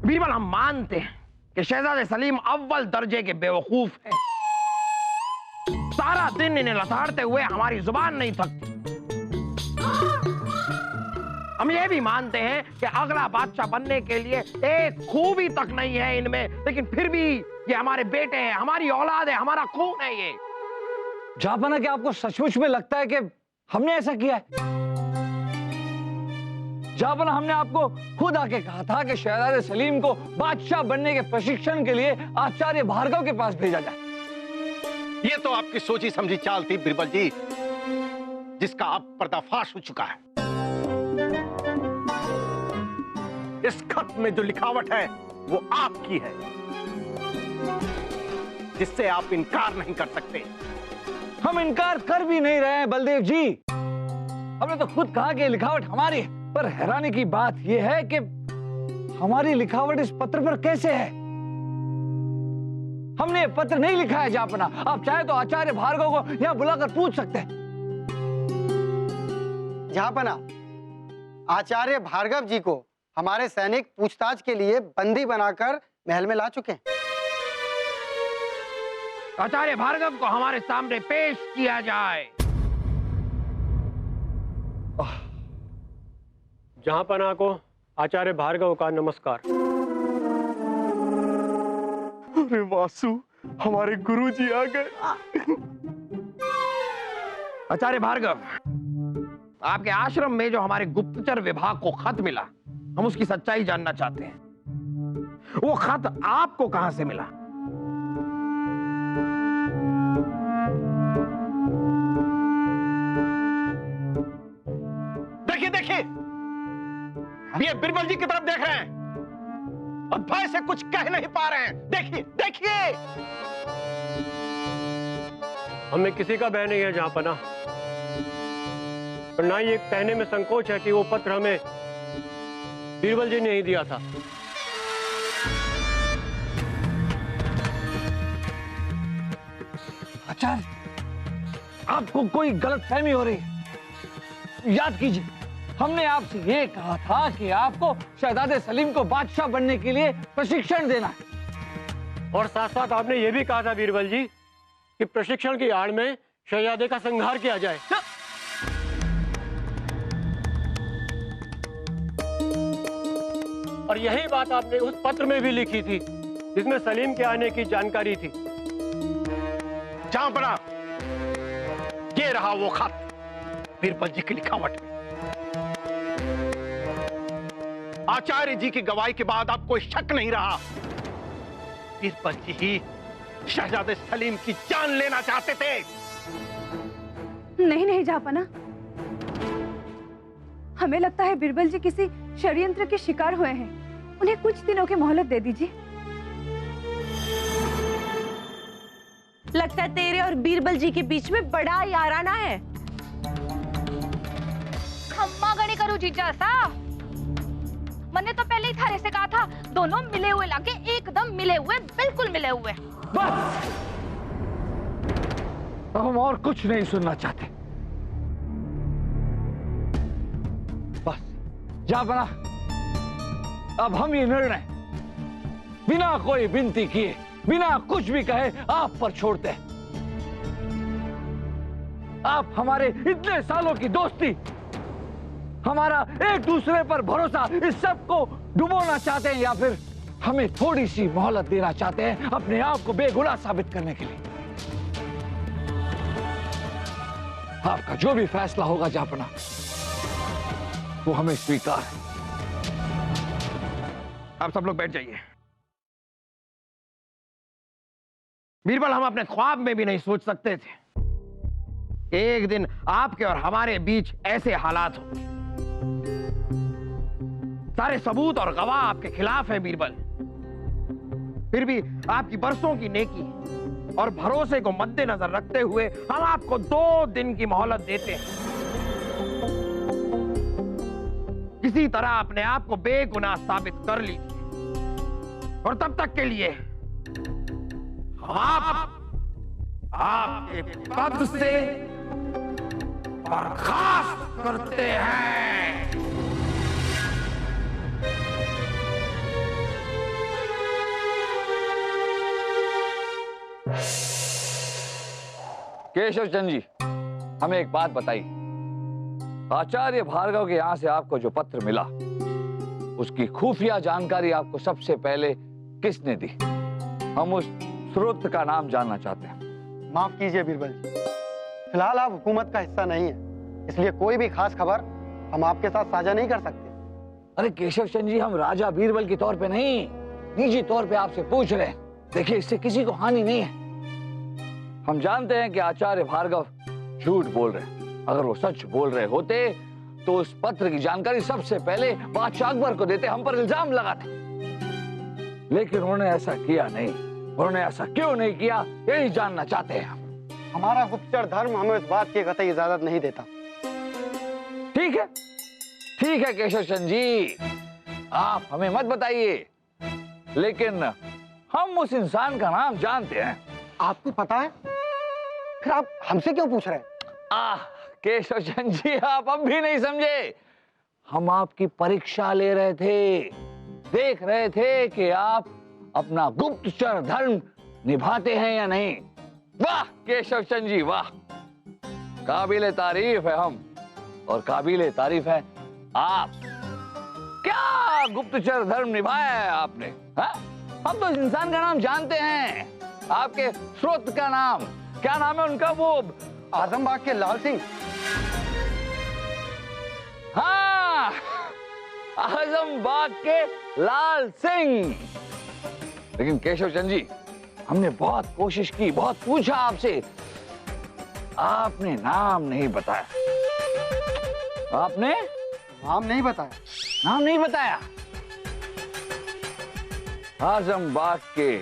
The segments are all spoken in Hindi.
बीरबल, हम मानते हैं कि शहजादे सलीम अव्वल दर्जे के बेवकूफ हैं। सारा दिन इन्हें लताड़ते हुए हमारी जुबान नहीं थकती। हम ये भी मानते हैं कि अगला बादशाह बनने के लिए एक खूबी तक नहीं है इनमें, लेकिन फिर भी ये हमारे बेटे हैं, हमारी औलाद है, हमारा खून है ये। जहां क्या आपको सचमुच में लगता है कि हमने ऐसा किया है? जहां हमने आपको खुद आके कहा था कि शहजादे सलीम को बादशाह बनने के प्रशिक्षण के लिए आचार्य भार्गव के पास भेजा जाए। ये तो आपकी सोची समझी चाल थी बीरबल जी, जिसका अब पर्दाफाश हो चुका है। इस खत में जो लिखावट है वो आपकी है, जिससे आप इनकार नहीं कर सकते। हम इनकार कर भी नहीं रहे हैं बलदेव जी, हमने तो खुद कहा कि लिखावट हमारी है। पर हैरानी की बात यह है कि हमारी लिखावट इस पत्र पर कैसे है? हमने पत्र नहीं लिखा है जापना। आप चाहे तो आचार्य भार्गव को यहां बुलाकर पूछ सकते हैं। जापना, आचार्य भार्गव जी को हमारे सैनिक पूछताछ के लिए बंदी बनाकर महल में ला चुके हैं। आचार्य भार्गव को हमारे सामने पेश किया जाए। जहांपना को आचार्य भार्गव का नमस्कार। अरे वासु, हमारे गुरुजी आ गए। आचार्य भार्गव, आपके आश्रम में जो हमारे गुप्तचर विभाग को खत मिला, हम उसकी सच्चाई जानना चाहते हैं। वो खत आपको कहां से मिला? देखिए देखिए, ये बिरबल जी की तरफ देख रहे हैं और भय से कुछ कह नहीं पा रहे हैं। देखिए देखिए। हमें किसी का भय नहीं है जहांपना, और ना ही एक कहने में संकोच है कि वो पत्र हमें बीरबल जी ने ही दिया था। आचार्य, आपको कोई गलतफहमी हो रही है। याद कीजिए, हमने आपसे ये कहा था कि आपको शहजादे सलीम को बादशाह बनने के लिए प्रशिक्षण देना है। और साथ साथ आपने ये भी कहा था बीरबल जी कि प्रशिक्षण की आड़ में शहजादे का संहार किया जाए। और यही बात आपने उस पत्र में भी लिखी थी जिसमें सलीम के आने की जानकारी थी। जहांपना, ये रहा वो खत बीरबल जी की लिखावट में। आचार्य जी की गवाही के बाद अब कोई शक नहीं रहा, बीरबल जी ही शहजादे सलीम की जान लेना चाहते थे। नहीं नहीं जहांपना, हमें लगता है बीरबल जी किसी षड्यंत्र के शिकार हुए हैं। उन्हें कुछ दिनों की मोहलत दे दीजिए। लगता है तेरे और बीरबल जी के बीच में बड़ा याराना है। खम्मा गणी करू जीजा सा, मैंने तो पहले ही थारे से कहा था, दोनों मिले हुए लागे, एकदम मिले हुए, बिल्कुल मिले हुए। बस, हम और कुछ नहीं सुनना चाहते। बस जहांपना, अब हम ये निर्णय बिना कोई विनती किए, बिना कुछ भी कहे आप पर छोड़ते हैं। आप हमारे इतने सालों की दोस्ती, हमारा एक दूसरे पर भरोसा, इस सब को डुबोना चाहते हैं या फिर हमें थोड़ी सी मोहलत देना चाहते हैं अपने आप को बेगुनाह साबित करने के लिए? आपका जो भी फैसला होगा जहांपना, वो हमें स्वीकार है। आप सब लोग बैठ जाइए। बीरबल, हम अपने ख्वाब में भी नहीं सोच सकते थे एक दिन आपके और हमारे बीच ऐसे हालात हो। सारे सबूत और गवाह आपके खिलाफ हैं बीरबल। फिर भी आपकी बरसों की नेकी और भरोसे को मद्देनजर रखते हुए हम आपको 2 दिन की मोहलत देते हैं। किसी तरह अपने आप को बेगुनाह साबित कर लीजिए, और तब तक के लिए आप आपके पद से बर्खास्त करते हैं। केशव चंद जी, हमें एक बात बताइए। आचार्य भार्गव के यहां से आपको जो पत्र मिला, उसकी खुफिया जानकारी आपको सबसे पहले किसने दी? हम उस स्रोत का नाम जानना चाहते हैं। माफ कीजिए बीरबल जी, फिलहाल आप हुकूमत का हिस्सा नहीं है, इसलिए कोई भी खास खबर हम आपके साथ साझा नहीं कर सकते। अरे केशव चंद जी, हम राजा बीरबल के तौर पे नहीं, निजी तौर पे आपसे पूछ रहे हैं। देखिए, इससे किसी को हानि नहीं है। हम जानते हैं कि आचार्य भार्गव झूठ बोल रहे हैं। अगर वो सच बोल रहे होते तो उस पत्र की जानकारी सबसे पहले बादशाह अकबर को देते, हम पर इल्जाम लगाते। लेकिन उन्होंने ऐसा किया नहीं। उन्होंने ऐसा क्यों नहीं किया, यही जानना चाहते हैं हम। हमारा गुप्तचर धर्म हमें इस बात की कतई इजाजत नहीं देता। ठीक है, ठीक है केशव चंद जी, आप हमें मत बताइए, लेकिन हम उस इंसान का नाम जानते हैं। आपको पता है, फिर आप हमसे क्यों पूछ रहे हैं? केशव चंद जी, आप अब भी नहीं समझे। हम आपकी परीक्षा ले रहे थे, देख रहे थे कि आप अपना गुप्तचर धर्म निभाते हैं या नहीं। वाह केशव चंद जी, वाह, काबिले तारीफ है हम, और काबिले तारीफ है आप। क्या गुप्तचर धर्म निभाया है आपने? हा? हम तो इस इंसान का नाम जानते हैं, आपके स्रोत का नाम। क्या नाम है उनका? वो आजमबाग के लाल सिंह। हाँ, आजमबाग के लाल सिंह। लेकिन केशव चंद जी, हमने बहुत कोशिश की, बहुत पूछा आपसे, आपने नाम नहीं बताया। आपने नाम नहीं बताया? नाम नहीं बताया। आजमबाग के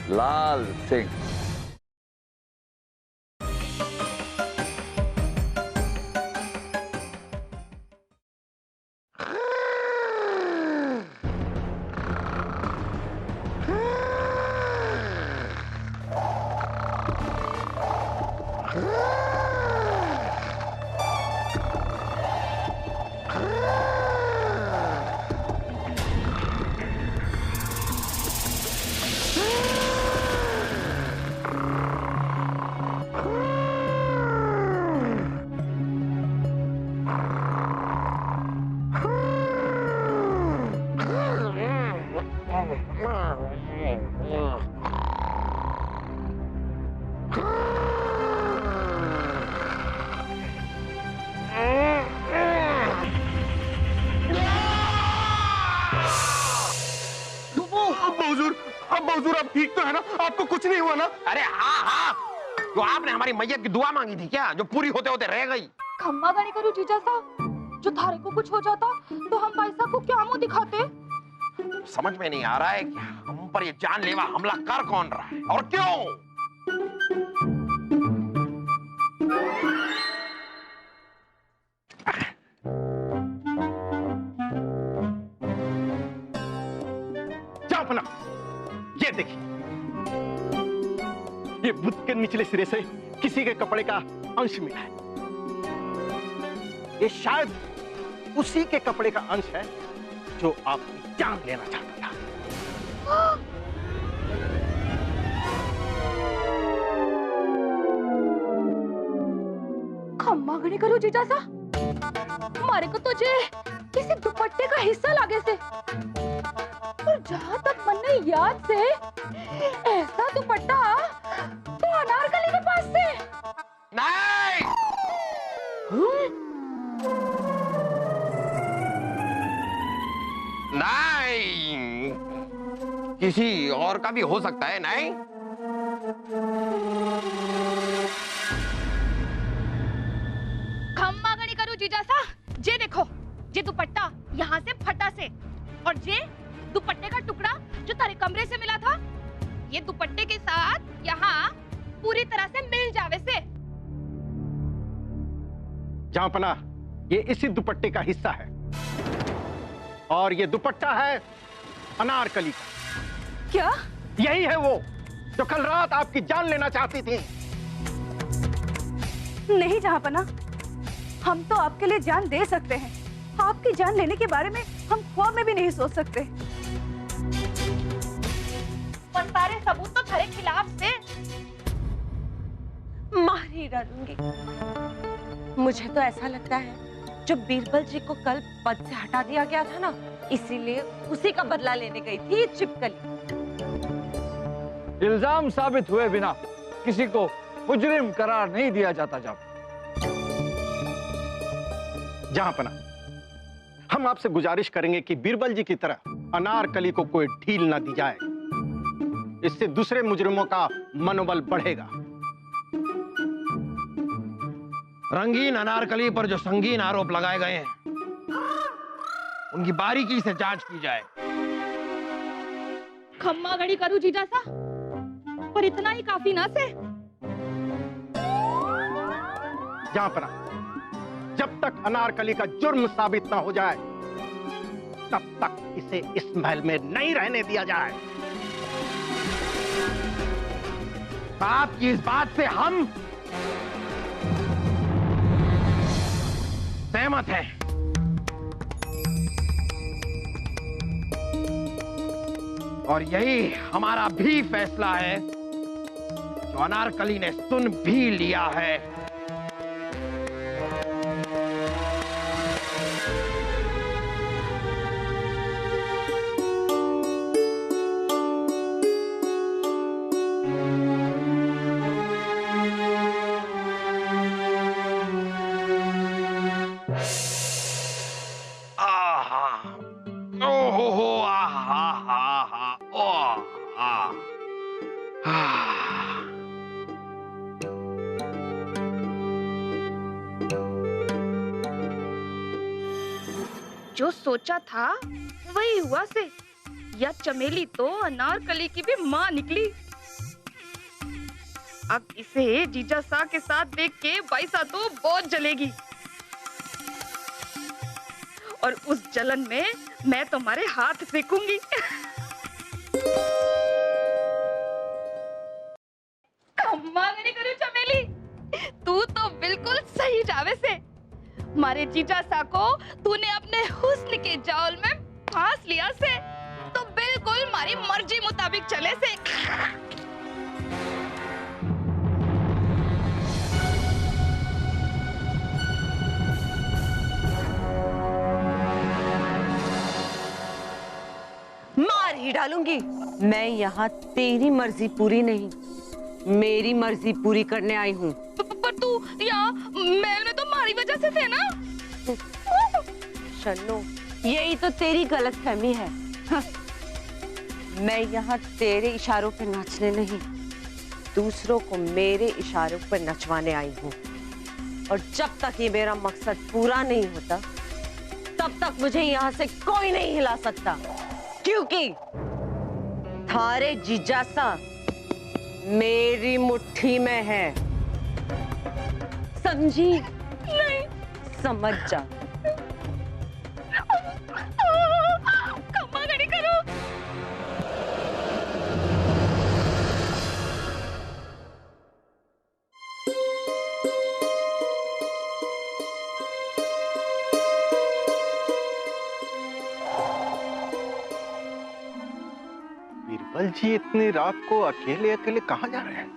लाल सिंह। अब हुजूर आप ठीक तो है ना? आपको कुछ नहीं हुआ ना? अरे हाँ हाँ, तो आपने हमारी मैयत की दुआ मांगी थी क्या, जो पूरी होते होते रह गई? खम्मा गाड़ी करूं जीजा साहब, जो थारे को कुछ हो जाता तो हम भाई साहब को क्या मुंह दिखाते? समझ में नहीं आ रहा है कि हम पर ये जानलेवा हमला कर कौन रहा है और क्यों? अपना ये देखिए, ये बुत के निचले सिरे से किसी के कपड़े का अंश मिला है। ये शायद उसी के कपड़े का अंश है जो आपकी जान लेना चाहता था। खम्मा गणी करो जीजा सा, मारे को तुझे किसी दुपट्टे का हिस्सा लागे से, और जहां तक मन याद से ऐसा दुपट्टा तो अनारकली के पास से नहीं। नहीं, किसी और का भी हो सकता है। नहीं, खम्मा गणी करो जीजा सा, जे देखो, जे दुपट्टा यहाँ से फटा से, और जे दुपट्टे का टुकड़ा जो तारे कमरे से मिला था, ये दुपट्टे के साथ यहाँ पूरी तरह से मिल जावे से। जहांपना, ये इसी दुपट्टे का हिस्सा है, और ये दुपट्टा है अनारकली का। क्या? यही है वो जो कल रात आपकी जान लेना चाहती थी। नहीं जहाँपना, हम तो आपके लिए जान दे सकते हैं। आपकी जान लेने के बारे में हम ख्वाब में भी नहीं सोच सकते। पर सारे सबूत तो तेरे खिलाफ से। मार ही डालूंगी। मुझे तो ऐसा लगता है जो बीरबल जी को कल पद से हटा दिया गया था ना, इसीलिए उसी का बदला लेने गई थी ये छिपकली। इल्जाम साबित हुए बिना किसी को मुजरिम करार नहीं दिया जाता। जहांपना, हम आपसे गुजारिश करेंगे कि बीरबल जी की तरह अनारकली को कोई ढील ना दी जाए। इससे दूसरे मुजरिमों का मनोबल बढ़ेगा। रंगीन अनारकली पर जो संगीन आरोप लगाए गए हैं, उनकी बारीकी से जांच की जाए। खम्मा घड़ी करूं जीजा सा, पर इतना ही काफी ना से। जहांपना, जब तक अनारकली का जुर्म साबित ना हो जाए, तब तक इसे इस महल में नहीं रहने दिया जाए। आपकी इस बात से हम सहमत हैं। और यही हमारा भी फैसला है, जो अनारकली ने सुन भी लिया है। जो सोचा था वही हुआ से। यह चमेली तो अनारकली की भी माँ निकली। अब इसे जीजा सा के साथ देख के बाईसा तो बहुत जलेगी, और उस जलन में मैं तुम्हारे हाथ फेंकूंगी। कम्मा नहीं करूं चमेली, तू तो बिल्कुल सही जावे से। मारे जीजा सा को तूने अपने हुस्न के जाल में फांस लिया से, तो बिल्कुल मारी मर्जी मुताबिक चले से। मार ही डालूंगी। मैं यहाँ तेरी मर्जी पूरी नहीं, मेरी मर्जी पूरी करने आई हूँ। पर तू यहाँ महल में तो मारी वजह से थे ना। शन्नो, यही तो तेरी गलतफहमी है। मैं यहाँ तेरे इशारों पर नाचने नहीं, दूसरों को मेरे इशारों पर नचवाने आई हूँ। और जब तक ये मेरा मकसद पूरा नहीं होता, तब तक मुझे यहाँ से कोई नहीं हिला सकता, क्योंकि थारे जिज्ञासा मेरी मुट्ठी में है। समझी? नहीं। समझ जा। कम्मा घड़ी करो। बीरबल जी इतनी रात को अकेले अकेले कहाँ जा रहे हैं?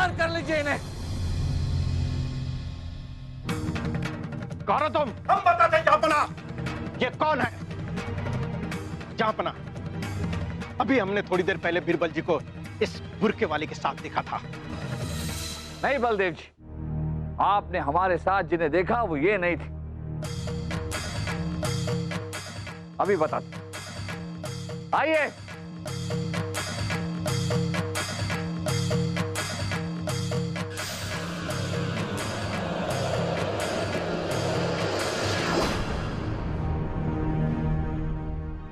गिरफ्तार कर लीजिए इन्हें। कौन हो तुम? हम बताते हैं जहांपना। ये कौन है? जहांपना, अभी हमने थोड़ी देर पहले बीरबल जी को इस बुरके वाले के साथ देखा था। नहीं बलदेव जी, आपने हमारे साथ जिन्हें देखा वो ये नहीं थी। अभी बताते, आइए।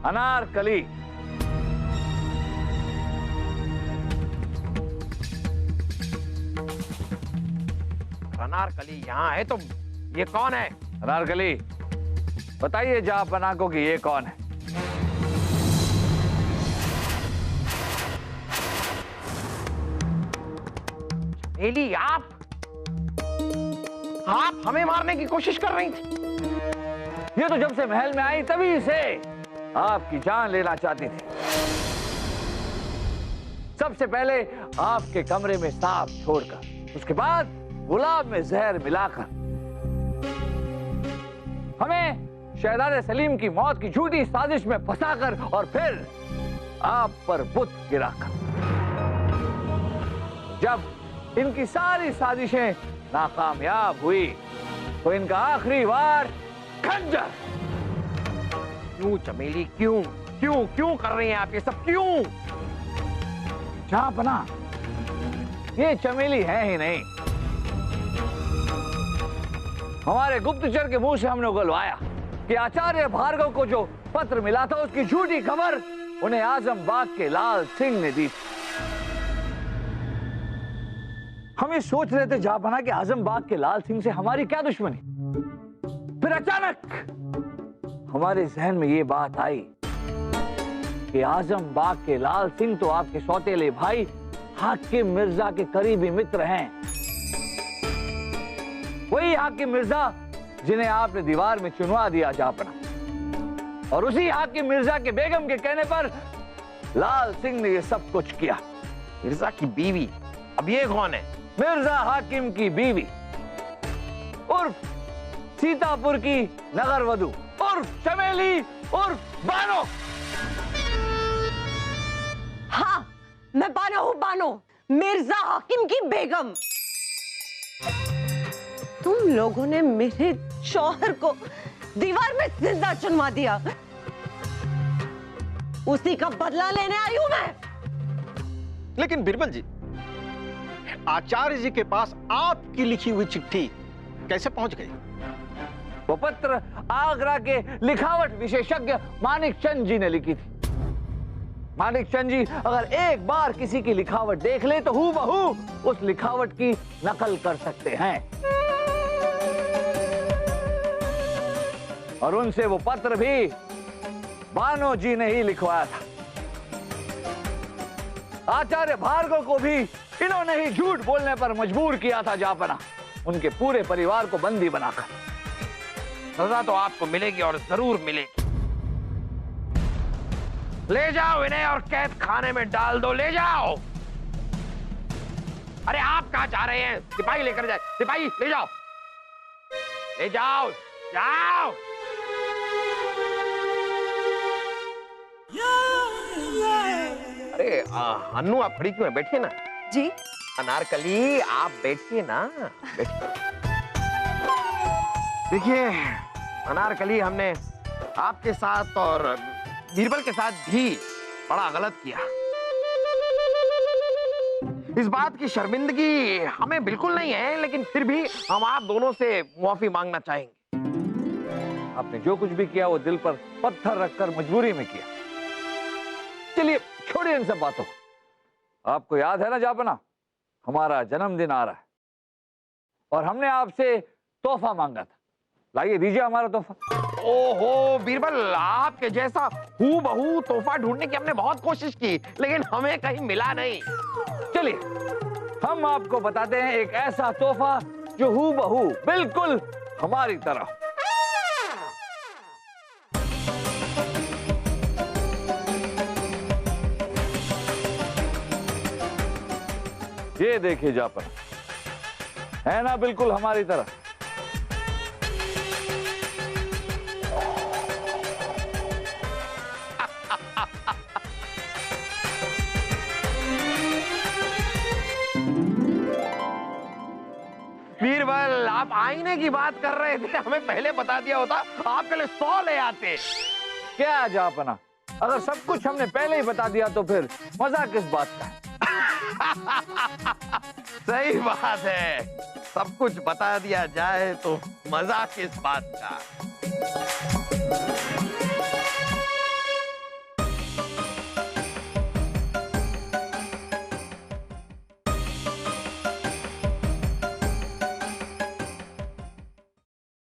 अनारकली, अनारकली यहाँ है तो ये कौन है? अनारकली, बताइए जहांपना को कि ये कौन है? चमेली, आप हमें मारने की कोशिश कर रही थी। ये तो जब से महल में आई तभी से आपकी जान लेना चाहती थी। सबसे पहले आपके कमरे में सांप छोड़कर, उसके बाद गुलाब में जहर मिलाकर, हमें शहजादे सलीम की मौत की झूठी साजिश में फंसाकर और फिर आप पर बुत गिराकर। जब इनकी सारी साजिशें नाकामयाब हुई तो इनका आखिरी वार खंजर। क्यों चमेली, क्यों क्यों क्यों कर रही हैं आप ये सब? क्यों? जहांपना, ये चमेली है ही नहीं। हमारे गुप्तचर के मुंह से हमने उगलवाया कि आचार्य भार्गव को जो पत्र मिला था उसकी झूठी खबर उन्हें आजम बाग के लाल सिंह ने दी। हम ये सोच रहे थे जहांपना कि आजम बाग के लाल सिंह से हमारी क्या दुश्मनी। फिर अचानक हमारे जहन में ये बात आई कि आजम बाग के लाल सिंह तो आपके सौतेले भाई हाकिम मिर्जा के करीबी मित्र हैं। वही हाकिम मिर्जा जिन्हें आपने दीवार में चुनवा दिया जहांपना, और उसी हाकिम मिर्जा के बेगम के कहने पर लाल सिंह ने ये सब कुछ किया। मिर्जा की बीवी, अब ये कौन है? मिर्जा हाकिम की बीवी उर्फ सीतापुर की नगर वधू उर्फ चमेली उर्फ बानो। हाँ, मैं बानो हूँ, बानो, मिर्जा हाकिम की बेगम। तुम लोगों ने मेरे शौहर को दीवार में जिंदा चुनवा दिया, उसी का बदला लेने आई हूं मैं। लेकिन बीरबल जी, आचार्य जी के पास आपकी लिखी हुई चिट्ठी कैसे पहुंच गई? वो पत्र आगरा के लिखावट विशेषज्ञ मानिक चंद जी ने लिखी थी। मानिक चंद जी अगर एक बार किसी की लिखावट देख ले तो हूबहू उस लिखावट की नकल कर सकते हैं। और उनसे वो पत्र भी बानो जी ने ही लिखवाया था। आचार्य भार्गव को भी इन्होंने ही झूठ बोलने पर मजबूर किया था जहांपना, उनके पूरे परिवार को बंदी बनाकर। सजा तो आपको मिलेगी और जरूर मिलेगी। ले जाओ इन्हें और कैद खाने में डाल दो, ले जाओ। अरे आप कहां जा रहे हैं? सिपाही लेकर जाए, सिपाही ले जाओ, ले जाओ, जाओ। अरे अन्नू, आप खड़ी क्यों है? बैठिए ना। जी अनारकली, आप बैठिए ना, बैठिए। देखिए अनारकली, हमने आपके साथ और बीरबल के साथ भी बड़ा गलत किया। इस बात की शर्मिंदगी हमें बिल्कुल नहीं है, लेकिन फिर भी हम आप दोनों से मुआफी मांगना चाहेंगे। आपने जो कुछ भी किया वो दिल पर पत्थर रखकर मजबूरी में किया। चलिए छोड़िए इन सब बातों को। आपको याद है ना जहांपना, हमारा जन्मदिन आ रहा है और हमने आपसे तोहफा मांगा था। लाइए, दीजिए हमारा तोहफा। ओहो बीरबल, आपके जैसा हूबहू तोहफा ढूंढने की हमने बहुत कोशिश की, लेकिन हमें कहीं मिला नहीं। चलिए हम आपको बताते हैं एक ऐसा तोहफा जो हूबहू बिल्कुल हमारी तरह। ये देखिए जापन, है ना बिल्कुल हमारी तरह। बीरबल, आप आईने की बात कर रहे थे, हमें पहले बता दिया होता, आपके लिए 100 ले आते। क्या जापना, अगर सब कुछ हमने पहले ही बता दिया तो फिर मजा किस बात का? सही बात है, सब कुछ बता दिया जाए तो मजा किस बात का?